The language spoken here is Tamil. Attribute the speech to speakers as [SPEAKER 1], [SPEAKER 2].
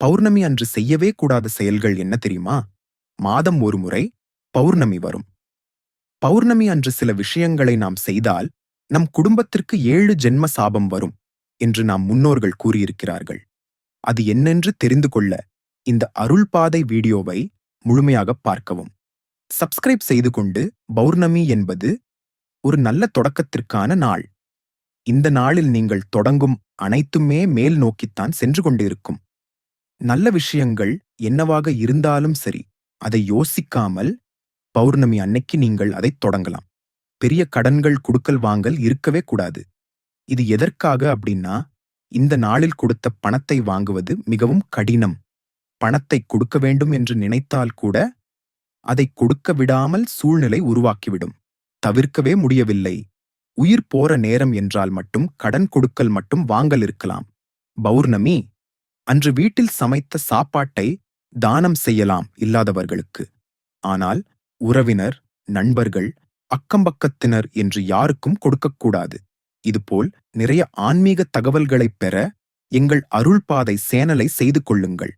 [SPEAKER 1] பௌர்ணமி அன்று செய்யவே கூடாத செயல்கள் என்ன தெரியுமா? மாதம் ஒரு முறை பௌர்ணமி வரும். பௌர்ணமி அன்று சில விஷயங்களை நாம் செய்தால் நம் குடும்பத்திற்கு 7 ஜென்ம சாபம் வரும் என்று நம் முன்னோர்கள் கூறியிருக்கிறார்கள். அது என்னென்று தெரிந்து கொள்ள இந்த அருள்பாதை வீடியோவை முழுமையாக பார்க்கவும். சப்ஸ்கிரைப் செய்து கொண்டு. பௌர்ணமி என்பது ஒரு நல்ல தொடக்கத்திற்கான நாள். இந்த நாளில் நீங்கள் தொடங்கும் அனைத்துமே மேல் நோக்கித்தான் சென்று கொண்டிருக்கும். நல்ல விஷயங்கள் என்னவாக இருந்தாலும் சரி, அதை யோசிக்காமல் பௌர்ணமி அன்னைக்கு நீங்கள் அதைத் தொடங்கலாம். பெரிய கடன்கள் குடுக்கல் வாங்கல் இருக்கவே கூடாது. இது எதற்காக அப்படின்னா, இந்த நாளில் கொடுத்த பணத்தை வாங்குவது மிகவும் கடினம். பணத்தை கொடுக்க வேண்டும் என்று நினைத்தால் கூட அதை கொடுக்க விடாமல் சூழ்நிலை உருவாக்கிவிடும். தவிர்க்கவே முடியவில்லை. உயிர் போற நேரம் என்றால் மட்டும் கடன் கொடுக்கல் மட்டும் வாங்கல் இருக்கலாம். பௌர்ணமி அன்று வீட்டில் சமைத்த சாப்பாட்டை தானம் செய்யலாம் இல்லாதவர்களுக்கு. ஆனால் உறவினர், நண்பர்கள், அக்கம்பக்கத்தினர் என்று யாருக்கும் கொடுக்கக்கூடாது. இதுபோல் நிறைய ஆன்மீக தகவல்களைப் பெற எங்கள் அருள்பாதை சேனலை செய்து கொள்ளுங்கள்.